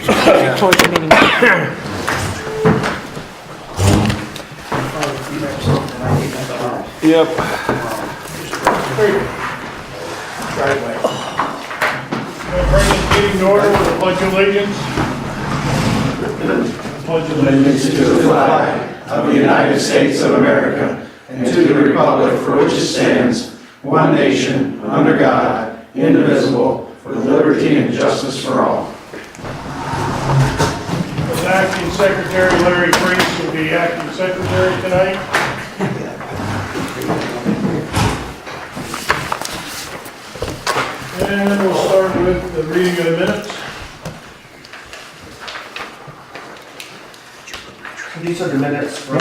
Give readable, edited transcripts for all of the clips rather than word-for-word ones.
towards the meeting. Yep. Driveway. Bring this meeting to order with the pledge of allegiance. Pledge of allegiance To the flag of the United States of America and to the republic for which it stands, one nation, under God, indivisible, with liberty and justice for all. As acting secretary, Larry Priest will be acting secretary tonight. And we'll start with the reading of the minutes. These are the minutes from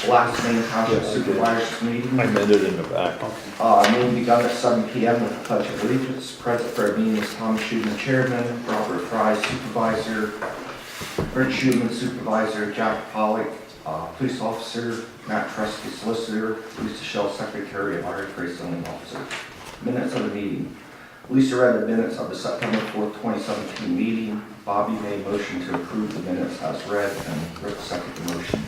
last Main Township Supervisors meeting. I meant it in the back. Meeting begun at 7 p.m. with the Pledge of Allegiance. Present for our meeting is Tom Schuman, Chairman, Robert Fry, Supervisor, Brent Schuman, Supervisor, Jack Pollock, Police Officer, Matt Tresky, Solicitor, Lisa Shell, Secretary, and Larry Gray, Zoning Officer. Minutes of the meeting. Lisa read the minutes of the September 4th, 2017 meeting. Bobby made motion to approve the minutes as read, and Rick seconded the motion.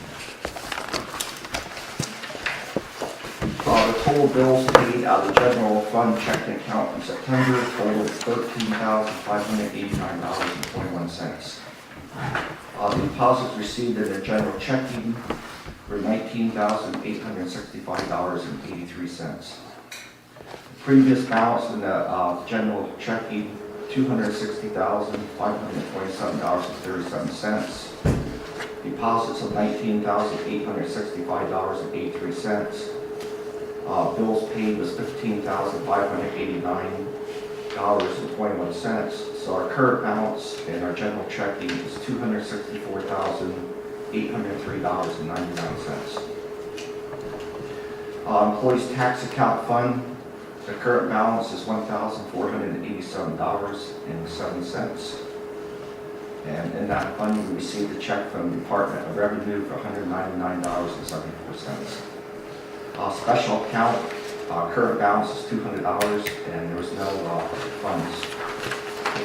The total bills paid out of the general fund checking account in September totaled $13,589.21. The deposits received in the general checking were $19,865.83. Previous balance in the general checking, $260,527.37. Deposits of $19,865.83. Bills paid was $15,589.21. So our current balance in our general checking is $264,803.99. Employees tax account fund. The current balance is $1,487.07. And in that fund, we received a check from the Department of Revenue for $199.74. Special account, current balance is $200, and there was no funds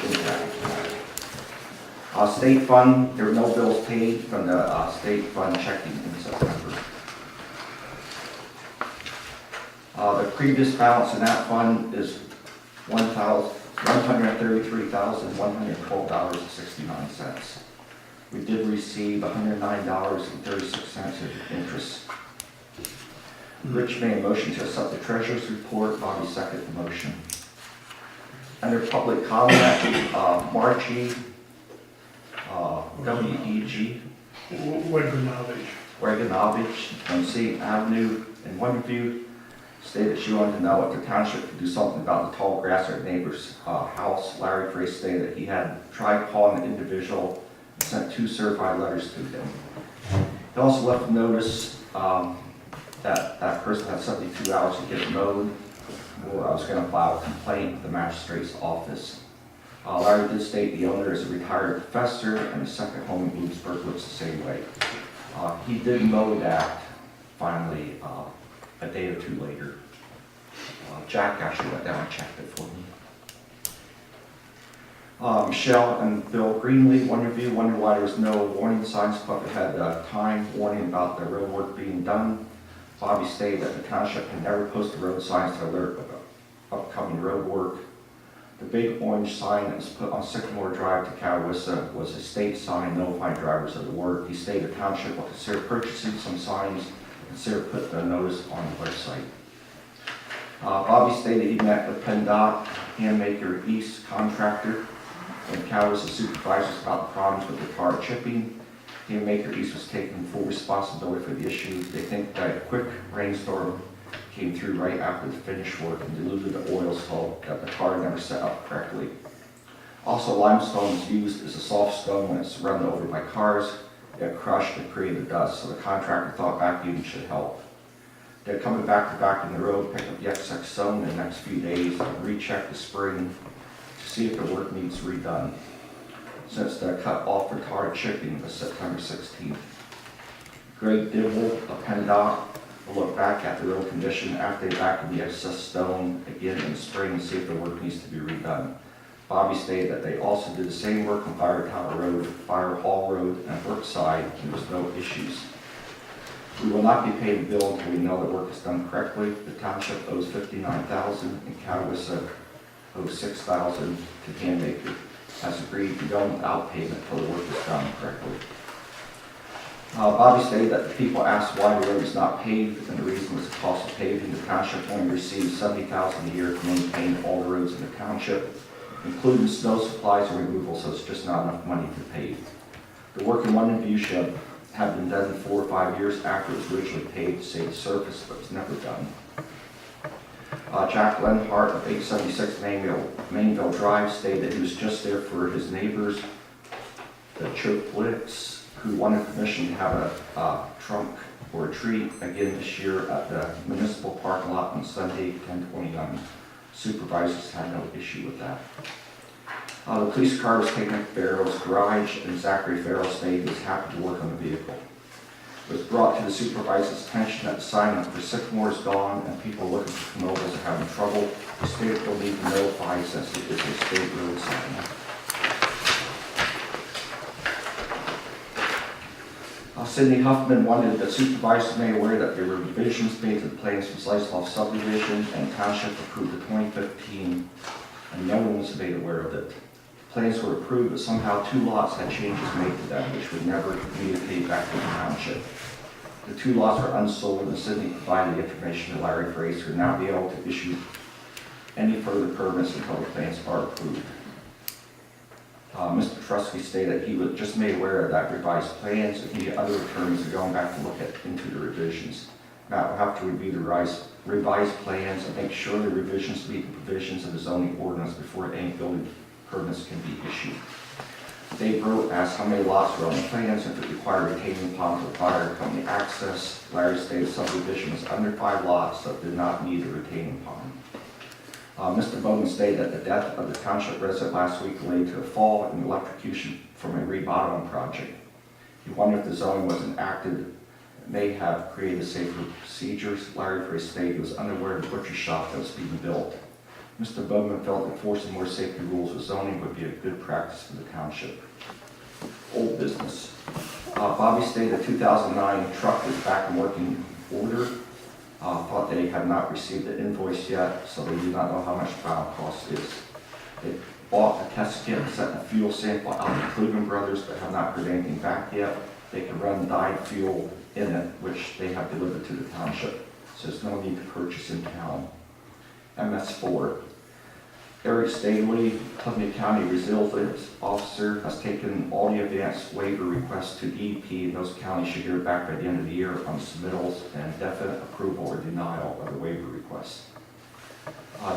in that account. State fund, there were no bills paid from the state fund checking in September. The previous balance in that fund is $133,112.69. We did receive $109.36 of interest. Rich made a motion to accept the treasurer's report. Bobby seconded the motion. Under public comment, Margie, W-E-G, Waganovich on St. Avenue in Wonderview, stated she wanted to know if the township could do something about the tall grass at her neighbor's house. Larry Gray stated that he had tried calling the individual and sent 2 certified letters to him. He also left a notice that person had 72 hours to get it mowed. Well, I was going to file a complaint with the magistrate's office. Larry did state the owner is a retired professor and the second home in Bloomsburg looks the same way. He did mow that finally a day or 2 later. Jack actually went down and checked it for me. Michelle and Bill Greenlee, Wonderview, wondered why there was no warning signs put up ahead of time warning about the road work being done. Bobby stated that the township can never post the road signs to alert of upcoming road work. The big orange sign that was put on Sycamore Drive to Catawissa was a state sign notifying drivers of the work. He stated the township will consider purchasing some signs and consider putting a notice on the website. Bobby stated he met with PennDOT, Handmaker East contractor, and Catawissa supervisors about the problems with the tar chipping. Handmaker East was taking full responsibility for the issue. They think that a quick rainstorm came through right after the finished work and diluted the oil so that the tar never set up correctly. Also, limestone is used as a soft stone when it's run over by cars. It crushed and created dust, so the contractor thought vacuuming should help. They're coming back to back in the road, pick up the excess stone in the next few days and recheck the spring to see if the work needs redone, since the cut off for tar chipping was September 16th. Greg Dibble of PennDOT will look back at the road condition after they vacuum the excess stone again in the spring and see if the work needs to be redone. Bobby stated that they also did the same work on Fire Tower Road, Fire Hall Road, and Brookside, and there was no issues. We will not be paid a bill until we know the work is done correctly. The township owes $59,000 and Catawissa owes $6,000 to Handmaker. As agreed, we go without payment until the work is done correctly. Bobby stated that the people asked why the road is not paved, and the reason was the cost of paving. The township only receives $70,000 a year to maintain all the roads in the township, including snow supplies and removal, so it's just not enough money to pave. The work in London View should have been done 4 or 5 years after it was originally paved to save the surface, but it was never done. Jack Lenhart of 876 Mainville Drive stated that he was just there for his neighbors, the Choplitz, who wanted permission to have a trunk or a tree again this year at the municipal parking lot on Sunday, 10/29. Supervisors had no issue with that. The police car was taken to Farrell's garage, and Zachary Farrell stated he was happy to work on the vehicle. It was brought to the supervisor's attention that the sign up for Sycamore is gone and people looking for mobiles are having trouble. The state will need to notify since it is a state road sign. Cindy Huffman wanted the supervisors made aware that there were revisions made to the plans for Sliceloff subdivision, and township approved the 2015, and no one was made aware of it. Plans were approved, but somehow 2 lots had changes made to them, which would never communicate back to the township. The 2 lots are unsold, and Cindy provided the information to Larry Fraser to now be able to issue any further permits until the plans are approved. Mr. Trusky stated that he was just made aware of that revised plans, and he other attorneys are going back to look into the revisions. Matt will have to review the revised plans and make sure the revisions meet the provisions of the zoning ordinance before any building permits can be issued. Dave Rowe asked how many lots were on the plans and if it required retaining pond for fire company access. Larry stated subdivision was under 5 lots, so it did not need a retaining pond. Mr. Bowman stated that the death of the township resident last week related to a fall and electrocution from a remodeling project. He wondered if the zoning was enacted, it may have created safer procedures. Larry Fraser stated he was unaware of the butcher shop that was being built. Mr. Bowman felt enforcing more safety rules with zoning would be a good practice for the township. Old business. Bobby stated the 2009 truck is back in working order. Thought they have not received the invoice yet, so they do not know how much the final cost is. They bought a test kit and sent a fuel sample out to Cleveland Brothers, but have not heard anything back yet. They can run dyed fuel in it, which they have delivered to the township, so there's no need to purchase in town. MS4. Eric Staley, Columbia County Resilience Officer, has taken all the advanced waiver requests to DEP, and those counties should hear back by the end of the year on submittals and definite approval or denial of the waiver request.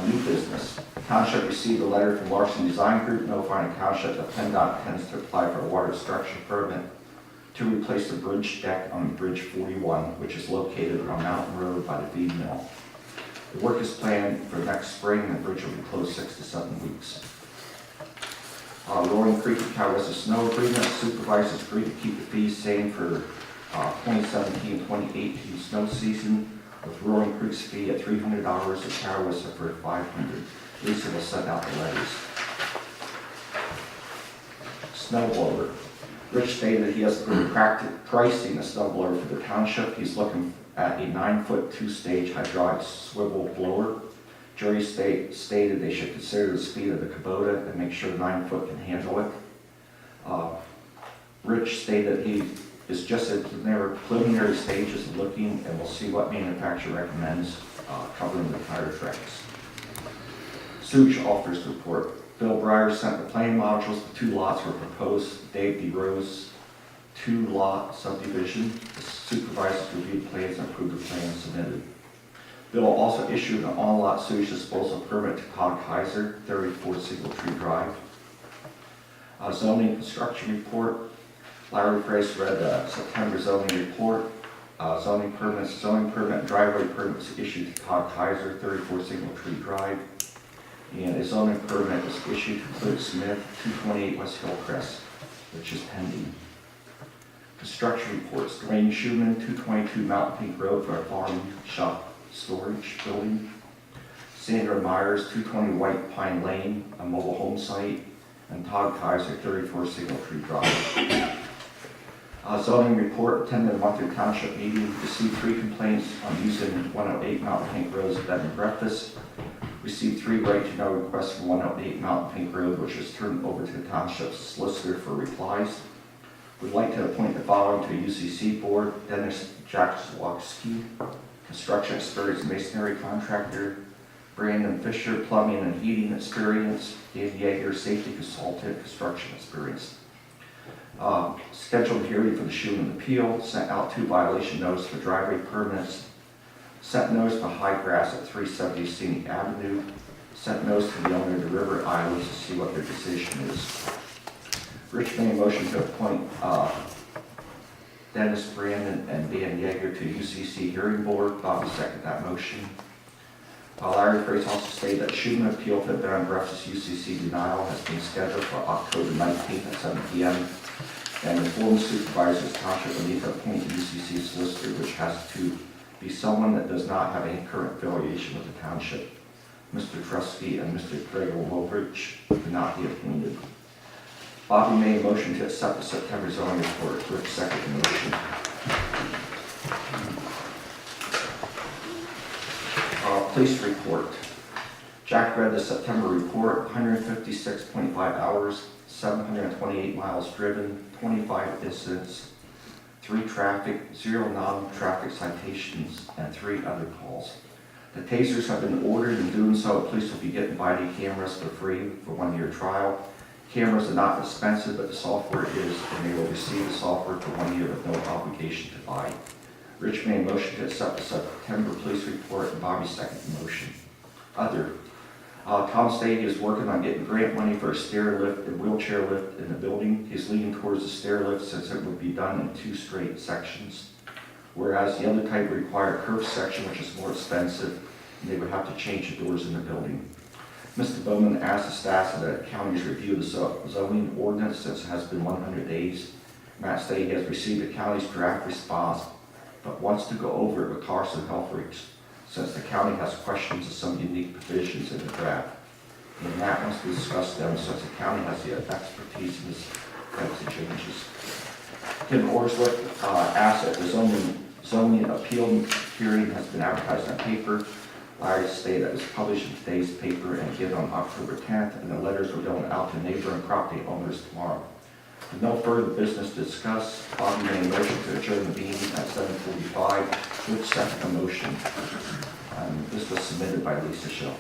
New business. Township received a letter from Larson Design Group notifying the township that PennDOT intends to apply for a water destruction permit to replace the bridge deck on Bridge 41, which is located on Mountain Road by the feed mill. The work is planned for next spring, and the bridge will be closed 6 to 7 weeks. Roaring Creek and Catawissa Snow Agreement. Supervisors agreed to keep the fees same for 2017-2018 snow season, with Roaring Creek's fee at $300 and Catawissa for $500. Lisa will send out the letters. Snowblower. Rich stated he has been pricing a snowblower for the township. He's looking at a 9-foot 2-stage hydraulic swivel blower. Jury stated they should consider the speed of the Kubota and make sure the 9-foot can handle it. Rich stated he is just at the preliminary stages of looking, and we'll see what manufacturer recommends covering the tire tracks. Sewage offers report. Bill Breyer sent the plan modules. The 2 lots were proposed. Dave DeRose 2-lot subdivision. The supervisors reviewed plans and approved the plans submitted. Bill also issued an on-lot sewage disposal permit to Todd Kaiser, 34 Single Tree Drive. Zoning construction report. Larry Fraser read the September zoning report. Zoning permit and driveway permits issued to Todd Kaiser, 34 Single Tree Drive. And a zoning permit was issued to Cliff Smith, 228 West Hillcrest, which is pending. Construction reports. Dwayne Schumann, 222 Mountain Peak Road for a farm shop storage building. Sandra Myers, 220 White Pine Lane, a mobile home site, and Todd Kaiser, 34 Signal Tree Drive. Zoning report, attended a monthly township meeting, received 3 complaints on using 108 Mountain Pink Road's bed and breakfast. Received 3 right to know requests from 108 Mountain Pink Road, which was turned over to the township's solicitor for replies. We'd like to appoint the following to UCC board: Dennis Jackowski, construction experience masonry contractor; Brandon Fisher, plumbing and heating experience; Dan Yeager, safety consultant, construction experience. Scheduled hearing for the Schuman appeal, sent out 2 violation notices for driveway permits, sent notice for high grass at 370 Scenic Avenue, sent notice to the owner of the River Islands to see what their decision is. Rich made a motion to appoint Dennis, Brandon, and Dan Yeager to UCC hearing board. Bob will second that motion. Larry Grace also stated that Schuman appeal for the bed and breakfast UCC denial has been scheduled for October 19th at 7 p.m. and informed Supervisors Township will need to appoint a UCC solicitor, which has to be someone that does not have any current affiliation with the township. Mr. Trusky and Mr. Gregor Wolbridge cannot be appointed. Bobby made a motion to accept the September zoning report. Rick seconded the motion. Police report. Jack read the September report: 156.5 hours, 728 miles driven, 25 incidents, 3 traffic, 0 non-traffic citations, and 3 other calls. The tasers have been ordered. In doing so, police will be getting body cameras for free for 1-year trial. Cameras are not expensive, but the software is, and they will receive the software for 1 year with no obligation to buy. Rich made a motion to accept the September police report, and Bobby seconded the motion. Other. Tom stated he is working on getting grant money for a stair lift and wheelchair lift in the building. He's leaning towards the stair lift since it would be done in 2 straight sections, whereas the other type would require a curved section, which is more expensive, and they would have to change the doors in the building. Mr. Bowman asked the staff of the county's review the zoning ordinance since it has been 100 days. Matt stated he has received the county's draft response, but wants to go over it with Carson Helfrich, since the county has questions of some unique provisions in the draft. And Matt wants to discuss them since the county has the expertise in this types of changes. Tim Orswick asked if the zoning appeal hearing has been advertised on paper. Larry stated that it was published in today's paper and given on October 10th, and the letters were going out to neighboring property owners tomorrow. With no further business to discuss, Bobby made a motion to adjourn the meeting at 7:45. Rich seconded the motion. This was submitted by Lisa Schill.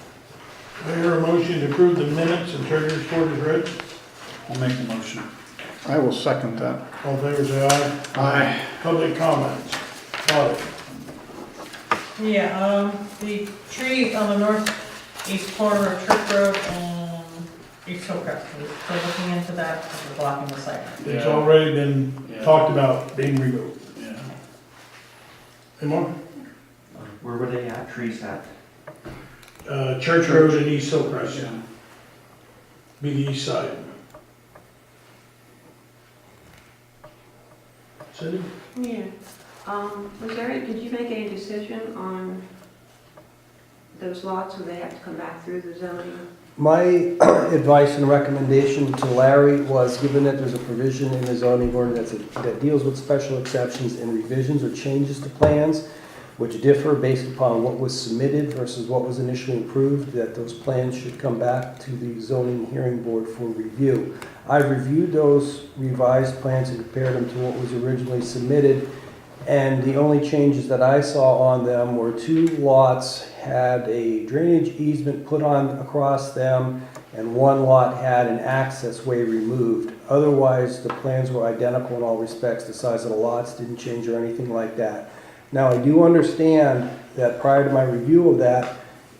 I hear a motion to approve the minutes and treasurer's report is read. I'll make the motion. I will second that. All in favor, say aye. Aye. Public comments. Audit. Yeah, the tree on the northeast corner of Church Road and East Hillcrest, we're still looking into that, because we're blocking the site. It's already been talked about being removed. Yeah. Any more? Where were they at? Trees at? Church Road and East Hillcrest. Be the east side. Cindy? Yeah. Did you make any decision on those lots where they have to come back through the zoning? My advice and recommendation to Larry was, given that there's a provision in the zoning ordinance that deals with special exceptions and revisions or changes to plans, which differ based upon what was submitted versus what was initially approved, that those plans should come back to the zoning hearing board for review. I've reviewed those revised plans and compared them to what was originally submitted, and the only changes that I saw on them were 2 lots had a drainage easement put on across them, and 1 lot had an access way removed. Otherwise, the plans were identical in all respects. The size of the lots didn't change or anything like that. Now, I do understand that prior to my review of that,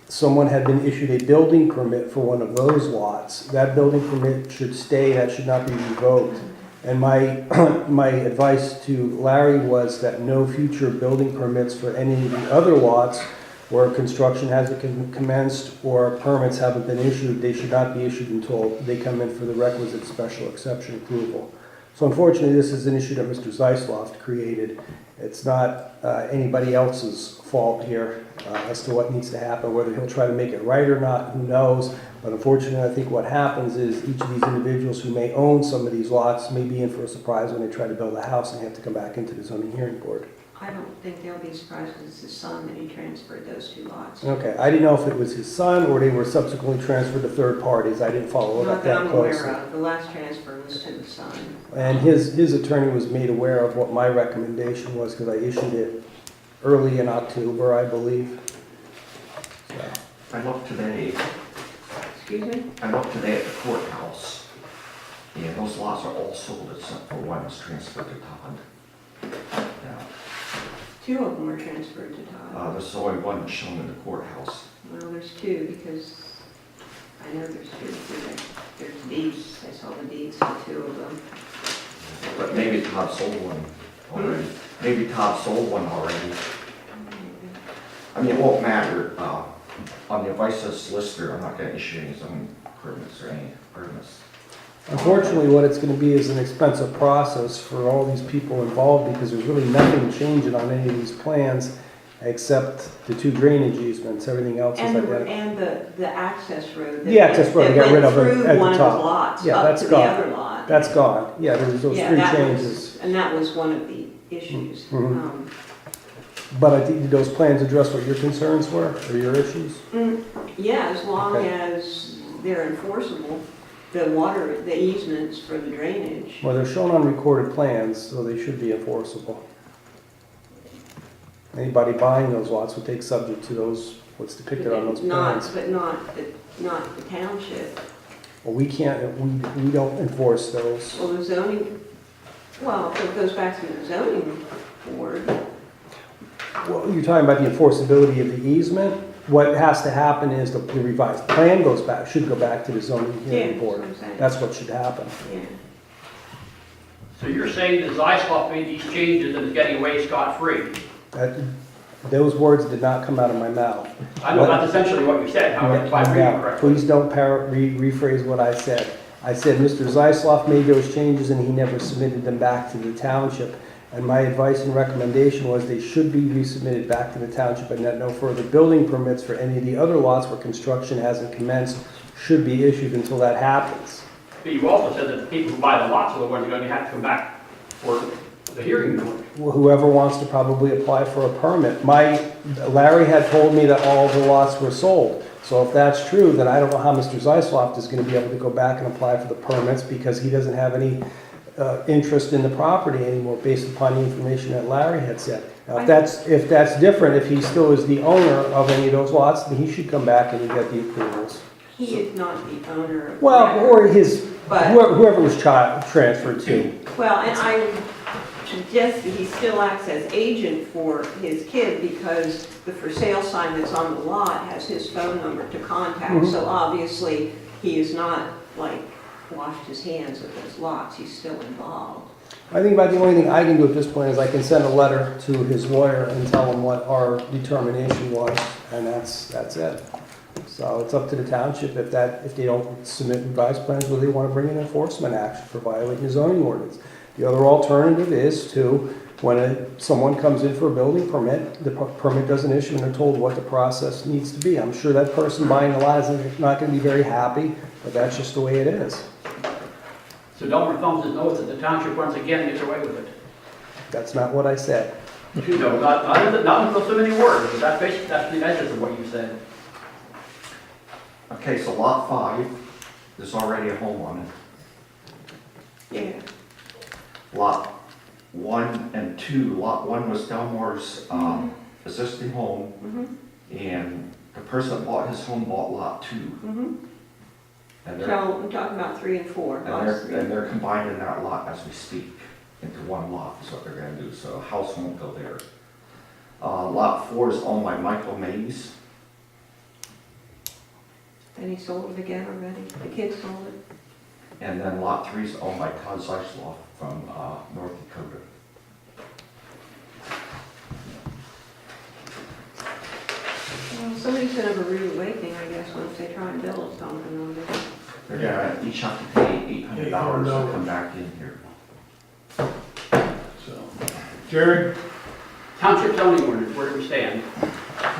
someone had been issued a building permit for one of those lots. That building permit should stay, that should not be revoked. And my advice to Larry was that no future building permits for any of the other lots where construction hasn't commenced or permits haven't been issued, they should not be issued until they come in for the requisite special exception approval. So unfortunately, this is an issue that Mr. Zeisloft created. It's not anybody else's fault here as to what needs to happen, whether he'll try to make it right or not, who knows. But unfortunately, I think what happens is each of these individuals who may own some of these lots may be in for a surprise when they try to build a house and have to come back into the zoning hearing board. I don't think they'll be surprised because it's his son that he transferred those 2 lots. Okay, I didn't know if it was his son or they were subsequently transferred to third parties. I didn't follow it Not up that that I'm aware closely. of. The last transfer was to the son. And his attorney was made aware of what my recommendation was because I issued it early in October, I believe. So, I looked today, Excuse me? I looked today at the courthouse, and those lots are all sold except for one that's transferred to Todd. Yeah. 2 of them were transferred to Todd. There's only one that's shown in the courthouse. Well, there's 2 because I know there's 2. There's deeds. I saw the deeds for 2 of them. But maybe Todd sold one already. Maybe Todd sold one already. I mean, it won't matter. On the advice of the solicitor, I'm not going to issue any zoning permits or any permits. unfortunately, what it's going to be is an expensive process for all these people involved because there's really nothing changing on any of these plans except the 2 drainage easements. Everything else is identical. And the access road. The access road, they got rid of it That went at through one the of top. the lots, Yeah, up that's to the gone. other lot. That's gone. Yeah, there's those Yeah, 3 that was- changes. And that was one of the issues. Mhm. But I think, did those plans address what your concerns were or your issues? Yeah, as long Okay. as they're enforceable, the easements for the drainage. Well, they're shown on recorded plans, so they should be enforceable. Anybody buying those lots would take subject to those, what's depicted on those plans. But not the township. Well, we can't, we don't enforce those. Well, the zoning, well, it goes back to the zoning board. Well, you're talking about the enforceability of the easement? What has to happen is the revised plan goes back, should go back to the zoning Yeah, hearing that's board. what I'm saying. That's what should happen. Yeah. So you're saying that Zeisloft made these changes and is getting away scot-free? Those words did not come out of my mouth. I know that's essentially what you said, however, if I read Now, it correctly. please don't rephrase what I said. I said Mr. Zeisloft made those changes and he never submitted them back to the township. And my advice and recommendation was they should be resubmitted back to the township and that no further building permits for any of the other lots where construction hasn't commenced should be issued until that happens. But you also said that the people who buy the lots are the ones who are going to have to come back for the hearing board. Whoever wants to probably apply for a permit. Larry had told me that all the lots were sold. So if that's true, then I don't know how Mr. Zeisloft is going to be able to go back and apply for the permits because he doesn't have any interest in the property anymore based upon the information that Larry had said. Now, if that's different, if he still is the owner of any of those lots, then he should come back and get the approvals. He is not the owner of. Well, or his, But- whoever was transferred to. Well, and I would suggest that he still acts as agent for his kid because the for sale sign that's on the lot has his phone number to contact. Mhm. So obviously, he is not like washed his hands of those lots. He's still involved. I think about the only thing I can do at this point is I can send a letter to his lawyer and tell him what our determination was, and that's it. So it's up to the township if they don't submit revised plans, whether they want to bring an enforcement action for violating the zoning ordinance. The other alternative is to, when someone comes in for a building permit, the permit doesn't issue and they're told what the process needs to be. I'm sure that person buying the lot is not going to be very happy, but that's just the way it is. So Delmer thumbs his nose that the township once again gets away with it. That's not what I said. You know, not until so many words, but that's basically, that's the essence of what you said. Okay, so lot 5, there's already a home on it. Yeah. Lot 1 and 2, lot 1 was Delmore's existing home, Mm-hmm. and the person that bought his home bought lot 2. Mm-hmm. And So they're, I'm talking about 3 and 4. and they're combining that lot as we speak into one lot, is what they're gonna do, so a house won't go there. Lot 4 is owned by Michael Mays. And he sold it again already. The kid sold it. And then lot 3 is owned by Todd Zeisloff from North Dakota. Well, somebody's gonna have a rude awakening, I guess, once they try and build something on it. They're gonna each have to pay $800 to come back in here. So, Jerry? Township zoning ordinance, where do we stand?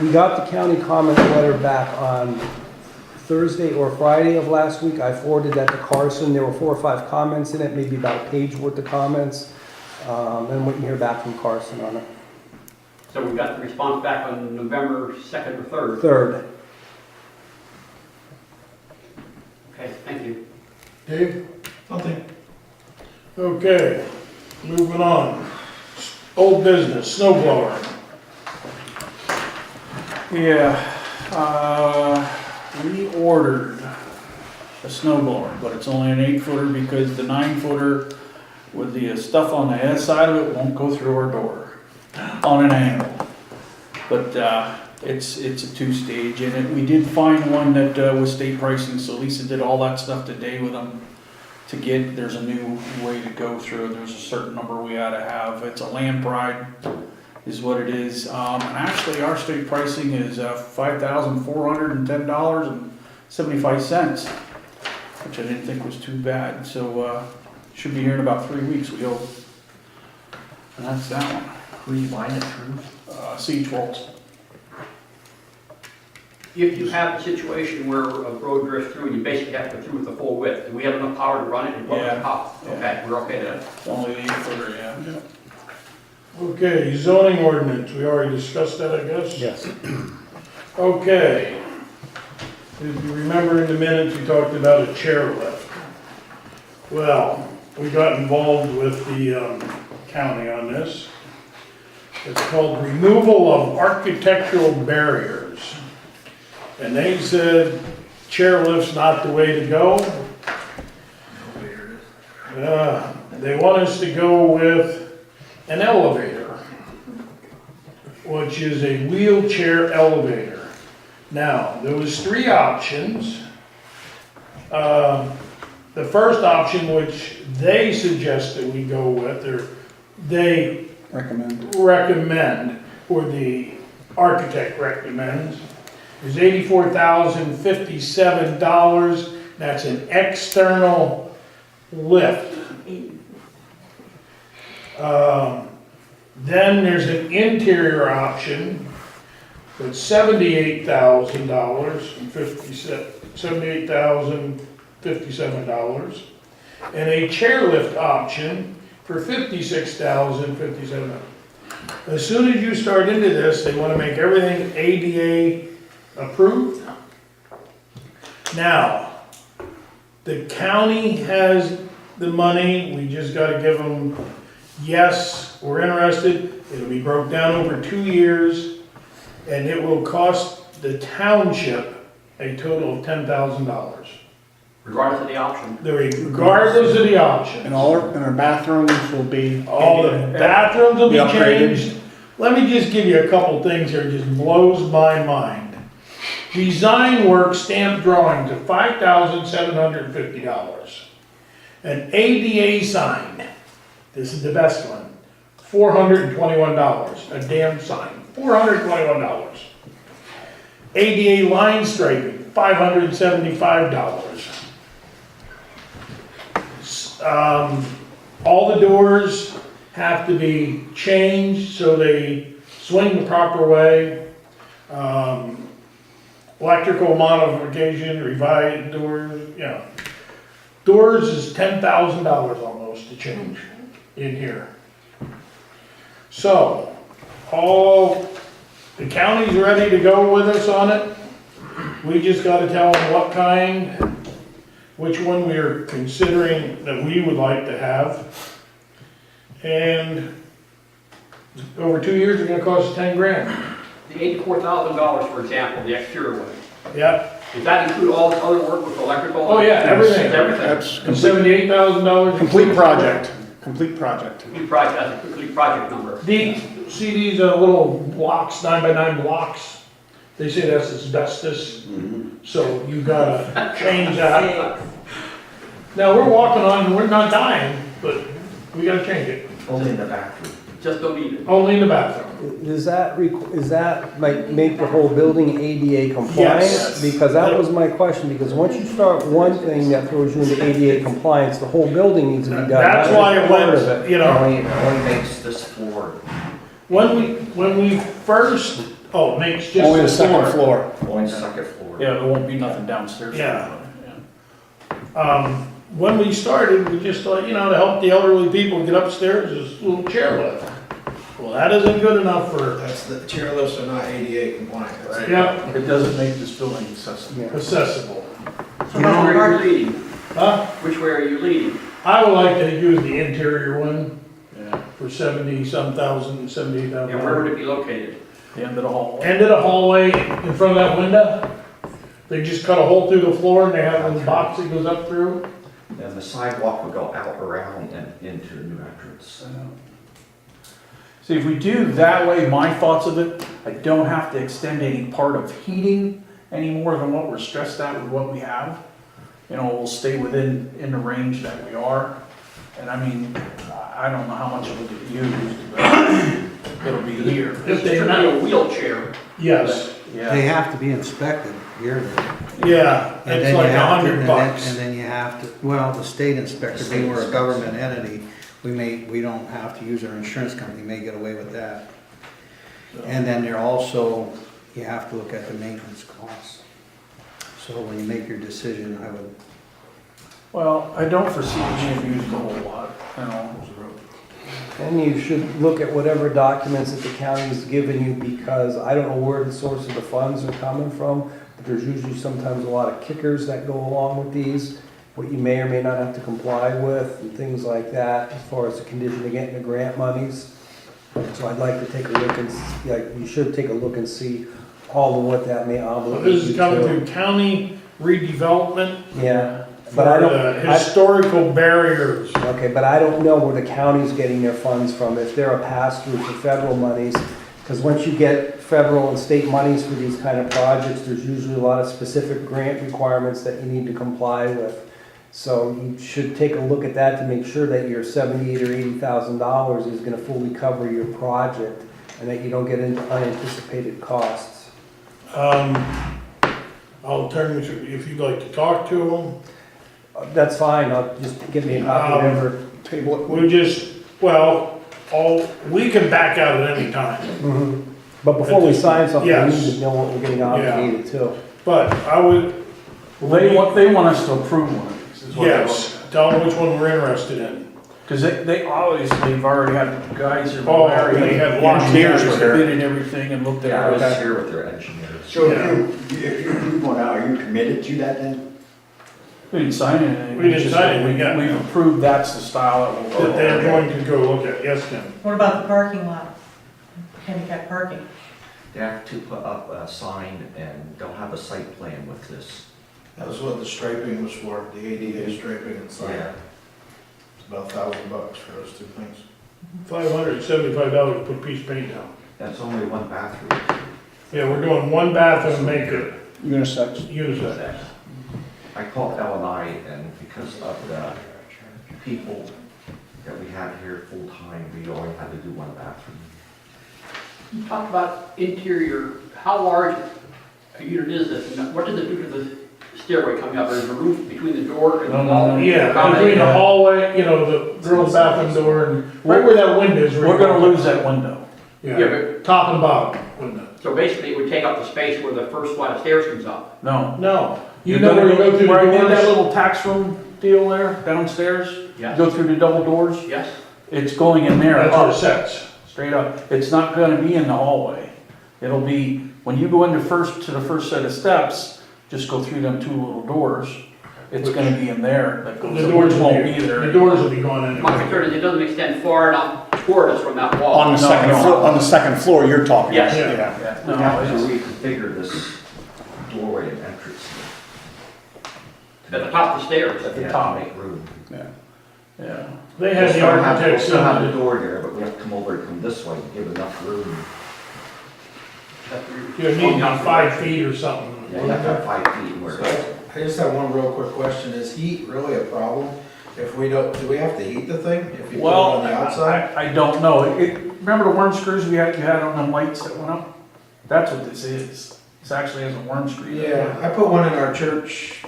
We got the county comment letter back on Thursday or Friday of last week. I forwarded that to Carson. There were 4 or 5 comments in it, maybe about a page worth of comments. And we can hear back from Carson on it. So we got the response back on November 2nd or 3rd. 3rd. Okay, thank you. Dave? Nothing. Okay, moving on. Old business, snow blower. Yeah, we ordered a snow blower, but it's only an 8-footer because the 9-footer with the stuff on the inside of it won't go through our door on an angle. But it's a 2-stage, and we did find one that was state pricing, so Lisa did all that stuff today with them to get. There's a new way to go through it. There's a certain number we ought to have. It's a Land Pride is what it is. And actually our state pricing is $5,410.75, which I didn't think was too bad. So should be here in about 3 weeks, we hope. And that's that one. Who are you buying it through? Siege Walls. If you have a situation where a road drifts through, you basically have to go through with the full width. Do we have enough power to run it? Yeah. Okay, we're okay then. It's only the 8-footer, yeah. Okay, zoning ordinance, we already discussed that, I guess? Yes. Okay. If you remember in the minutes, we talked about a chairlift. Well, we got involved with the county on this. It's called removal of architectural barriers. And they said chairlift's not the way to go. They want us to go with an elevator, which is a wheelchair elevator. Now, there was 3 options. The first option, which they suggested we go with, or they recommend, or the architect recommends, is $84,057. That's an external lift. Then there's an interior option that's $78,057, and a chairlift option for $56,057. As soon as you start into this, they want to make everything ADA approved. Now, the county has the money, we just got to give them, yes, we're interested. It'll be broke down over 2 years, and it will cost the township a total of $10,000. Regardless of the option. Regardless of the option. And our bathrooms will be. All the bathrooms will be upgraded. changed. Let me just give you a couple things here, it just blows my mind. Design work stamped drawings of $5,750. An ADA sign, this is the best one, $421, a damn sign, $421. ADA line striping, $575. All the doors have to be changed so they swing the proper way. Electrical modification, revised doors, Doors is $10,000 almost to change in here. So, the county's ready to go with us on it. We just gotta tell them what kind, which one we're considering that we would like to have. And over 2 years, it's gonna cost us 10 grand. The $84,000, for example, the exterior one. Yep. Does that include all this other work with electrical? Oh, yeah, everything. Everything. That's $78,000. complete project. Complete project. Complete project, that's a complete project number. See these little blocks, 9x9 blocks? They say that's asbestos, so you gotta change that. Now, we're walking on, we're not dying, but we gotta change it. Only in the bathroom. Just don't need it. Only in the bathroom. Is that like make the whole building ADA compliant? Yes. Because that was my question, because once you start one thing that throws you into ADA compliance, the whole building needs to be done. That's not why just it part of went, it. you know, Only makes this floor, when we first, oh, it makes just Only the the second floor. floor. only second floor. Yeah, there won't be nothing downstairs. Yeah. When we started, we just thought, you know, to help the elderly people get upstairs, this little chairlift. Well, that isn't good enough for The chairlifts are not ADA compliant. That's- yeah, It doesn't make this building accessible. Yeah. accessible. So which way are you leading? Huh? Which way are you leading? I would like to use the interior one Yeah, for 70-some thousand, 78,000. And where would it be located? the end of the hall. End of the hallway in front of that window. They just cut a hole through the floor and they have a little box that goes up through. And the sidewalk would go out around and into the new entrance. See, if we do that way, my thoughts of it, I don't have to extend any part of heating any more than what we're stressed at with what we have. You know, we'll stay in the range that we are. And I mean, I don't know how much it will get used, but it'll be here. If It's they should be a wheelchair. Yes, They Yeah, have to be inspected yearly. yeah, And it's then like you have to- $100. And then you have to, well, the state inspector, being we're a government entity, we don't have to use our insurance company, may get away with that. And then you're also, you have to look at the maintenance costs. So when you make your decision, I would, well, I don't foresee it being used a whole lot, you know. And you should look at whatever documents that the county's given you, because I don't know where the source of the funds are coming from, but there's usually sometimes a lot of kickers that go along with these, what you may or may not have to comply with, and things like that, as far as the condition of getting the grant monies. So I'd like to take a look and, like, you should take a look and see all of what that may obligate This you is coming to. through county redevelopment Yeah, for but I the don't, historical barriers. okay, but I don't know where the county's getting their funds from, if they're a pass-through for federal monies. Because once you get federal and state monies for these kind of projects, there's usually a lot of specific grant requirements that you need to comply with. So you should take a look at that to make sure that your $78,000 or $80,000 is gonna fully cover your project, and that you don't get into unanticipated costs. I'll turn, if you'd like to talk to them. That's fine, I'll just give me a copy whenever. Table it. We just, well, we can back out at any time. Mhm. But before we sign something, we Yes. need to know what we're getting obligated to. But I would, They want us to approve one of these, is what they're yes, tell them which one we're interested in. because they obviously have already had guys here. Oh, they have engineers engineers that bid everything and looked Yeah, I at was it. here with their engineers. So if you approve one now, are you committed to that then? We didn't sign anything. We didn't sign it, we got- We've approved that's the style that we'll That they're go. going to go look at, yes, Tim. What about the parking lot? Handicap parking? They have to put up a sign and they'll have a site plan with this. That was what the striping was for, the ADA striping and sign. It's about $1,000 for those two things. $575 to put a piece of paint down. That's only one bathroom. Yeah, we're doing one bathroom, make it Unisex. unisex. I called L&I and because of the people that we had here full-time, we only had to do one bathroom. You talked about interior, how large a unit is this? And what does it do to the stairway coming up? There's a roof between the door and the wall? Yeah, between the hallway, you know, the girls' bathroom door and right where that window is. We're gonna lose that window. Yeah, Yeah, but, top and bottom window. so basically it would take up the space where the first flight of stairs comes up. No. No, you You're know gonna where you go through the where I did that doors? little tax room deal there downstairs? Yes. Go through the double doors? Yes? It's going in there, That's where it up, sets. straight up. It's not gonna be in the hallway. It'll be, when you go into the first set of steps, just go through them two little doors. It's gonna be in there, that goes, The doors which will won't be, be there. the doors will be gone in. My concern is it doesn't extend far enough toward us from that wall. On the second floor, on the second floor you're talking. Yes. Yeah. Yeah, We no, have to it's, reconfigure this doorway and entrance. At the top of the stairs. At the Yeah, top. to make room. yeah. They had the We'll architects, still have the door there, but we have to come over and come this way to give enough room. you need to be 5 feet or something. Yeah, you have to have 5 feet where. So I just have one real quick question. Is heat really a problem? If we don't, do we have to heat the thing if you put it Well, on the outside? I don't know. Remember the worm screws you had on them lights that went up? That's what this is. This actually has a worm screw. Yeah, I put one in our church,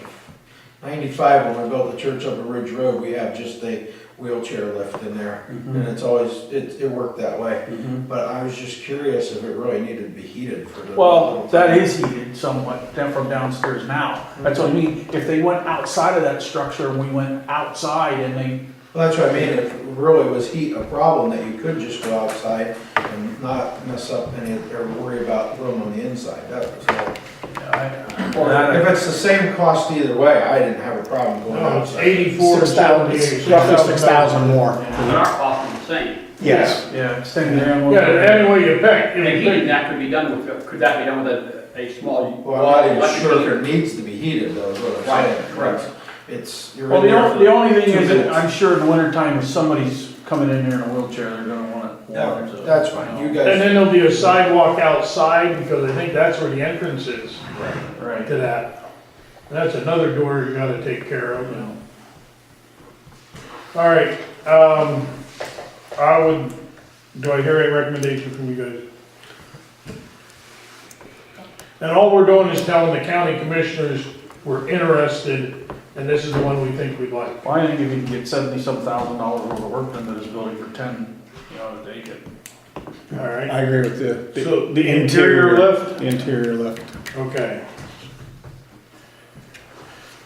95, when we built the church up at Ridge Road, we have just a wheelchair lift in there. Mhm. And it's always, it worked that way. Mhm. But I was just curious if it really needed to be heated for the. Well, that is heated somewhat from downstairs now. That's what I mean. If they went outside of that structure and we went outside and they, Well, that's what I mean, if it really was heat a problem, that you could just go outside and not mess up any, or worry about room on the inside, that was all. If it's the same cost either way, I didn't have a problem going No, it's outside. 84, It's roughly 6,000 more. And our cost is the same. Yes. yeah, extend the ammo. Yeah, any way you pick. And heating that could be done with, could that be done with a small? Well, I'm not even electric sure if heater? it needs to be heated though, is what I'm Right, saying. correct. It's, you're Well, in there the only thing 2 is, that minutes. I'm sure in the wintertime, if somebody's coming in here in a wheelchair, they're gonna want it warm. so, That's fine, you And guys. then there'll be a sidewalk outside, because I think that's where the entrance is Right. to that. That's another door you gotta take care of. All right, do I hear any recommendation from you guys? And all we're doing is telling the county commissioners we're interested, and this is the one we think we'd like. Well, I think if you can get $70-some thousand worth of work done to this building for 10, to take it. All right, I agree with you. so the interior lift? The interior lift. Okay.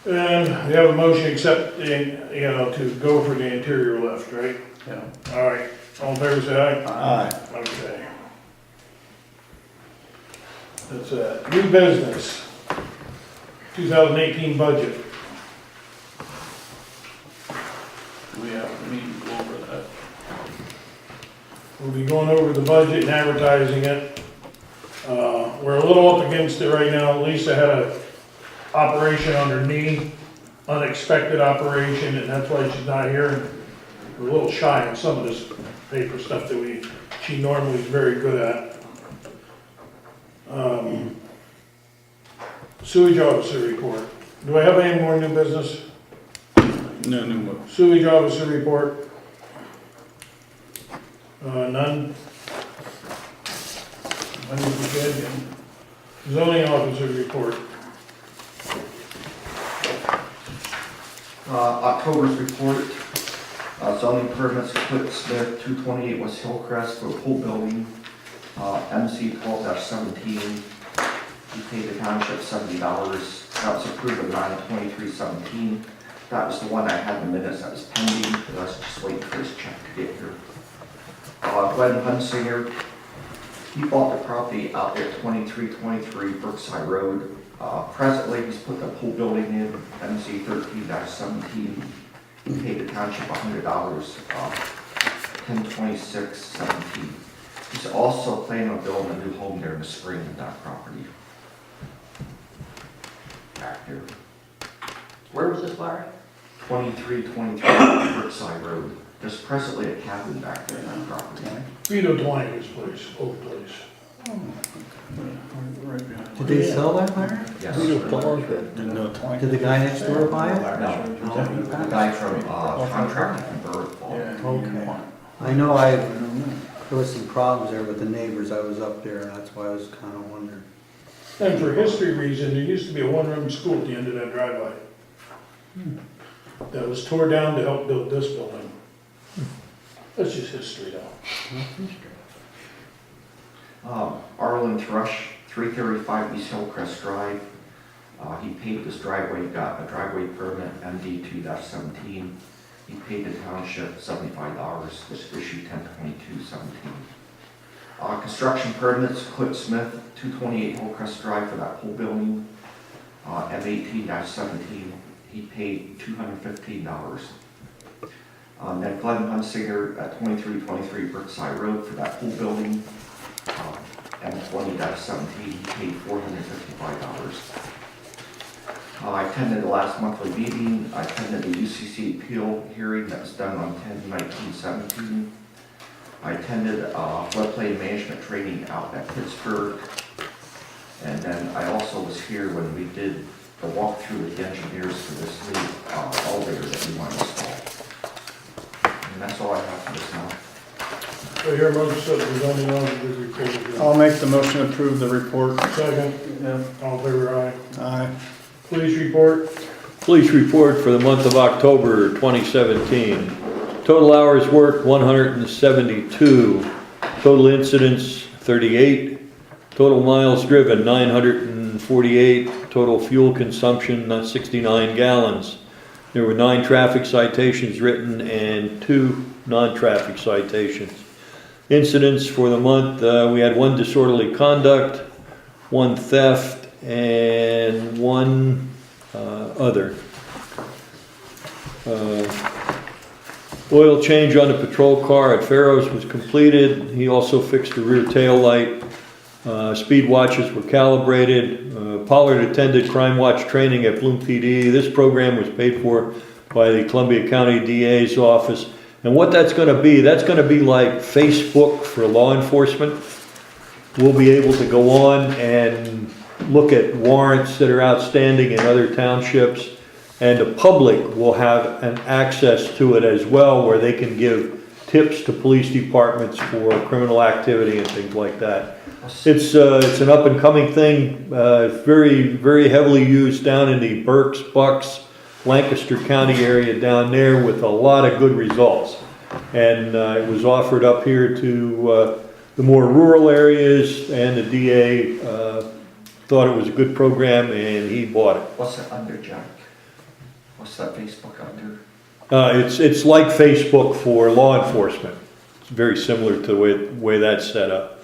And we have a motion accepting, to go for the interior lift, right? Yeah. All right, all in favor, say aye. Aye. Okay. That's it. New business, 2018 budget. We have to meet and go over that. We'll be going over the budget and advertising it. We're a little up against it right now. Lisa had a operation on her knee, unexpected operation, and that's why she's not here. And we're a little shy on some of this paper stuff that she normally is very good at. Sewage officer report. Do I have any more new business? No, no more. Sewage officer report. None. Zoning officer report. October's report, zoning permits, Clint Smith, 228 West Hillcrest for a pool building, MC 12-17. He paid the township $70. That was approved on 9/23/17. That was the one I had in the minutes that was pending, but I was just waiting for his check to get here. Glenn Hunsinger, he bought the property out there at 2323 Brookside Road. Presently, he's put the pool building in, MC 13-17. He paid the township $100, 10/26/17. He's also planning on building a new home there in the spring in that property. Back there, Where was this, Larry? 2323 Brookside Road. There's presently a cabin back there in that property. Vito Twining's place, old place. Right behind. Did they sell that, Larry? Yes. Did the guy next door buy it? No, the guy from contracting from Berthold. Yeah. Okay. I know there was some problems there with the neighbors. I was up there, and that's why I was kind of wondering. And for history reason, there used to be a one-room school at the end of that driveway. That was tore down to help build this building. That's just history though. Arlen Thrush, 335 East Hillcrest Drive. He paved his driveway, got a driveway permit, MD 2-17. He paid the township $75, was issued 10/22/17. Construction permits, Clint Smith, 228 Hillcrest Drive for that whole building, M18-17. He paid $215. Then Glenn Hunsinger at 2323 Brookside Road for that whole building, M20-17, he paid $455. I attended the last monthly meeting. I attended the UCC appeal hearing that was done on 10/19/17. I attended floodplain management training out at Pittsburgh. And then I also was here when we did the walkthrough with the engineers for this new elevator that we want to install. And that's all I have for this now. Do I hear a motion to accept the zoning officer's report? I'll make the motion to approve the report. Second, Yeah. all in favor, aye. Aye. Police report, Police report for the month of October 2017. Total hours worked 172. Total incidents 38. Total miles driven 948. Total fuel consumption 69 gallons. There were 9 traffic citations written and 2 non-traffic citations. Incidents for the month, we had 1 disorderly conduct, 1 theft, and 1 other. Oil change on the patrol car at Farrow's was completed. He also fixed the rear tail light. Speed watches were calibrated. Pollard attended crime watch training at Bloom PD. This program was paid for by the Columbia County DA's office. And what that's going to be like Facebook for law enforcement. We'll be able to go on and look at warrants that are outstanding in other townships, and the public will have an access to it as well, where they can give tips to police departments for criminal activity and things like that. It's an up and coming thing, very, very heavily used down in the Berks, Bucks, Lancaster County area down there with a lot of good results. And it was offered up here to the more rural areas, and the DA thought it was a good program and he bought it. What's it under, Jack? What's that Facebook under? It's like Facebook for law enforcement. It's very similar to the way that's set up.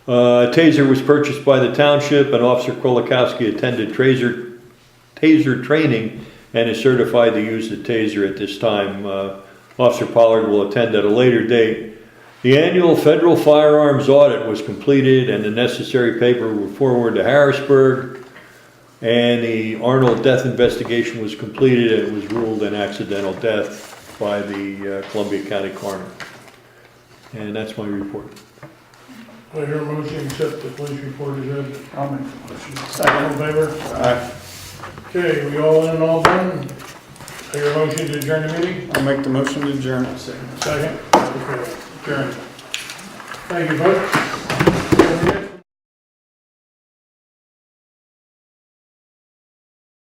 A taser was purchased by the township, and Officer Kolakowski attended taser training and is certified to use the taser at this time. Officer Pollard will attend at a later date. The annual federal firearms audit was completed and the necessary paper were forwarded to Harrisburg, and the Arnold death investigation was completed and it was ruled an accidental death by the Columbia County coroner. And that's my report. do I hear a motion to accept the police report as read? I'll make the motion. All in favor? Aye. Okay, we all in and all done? I hear a motion to adjourn the meeting? I'll make the motion to adjourn. Second? Okay, adjourn. Thank you, folks.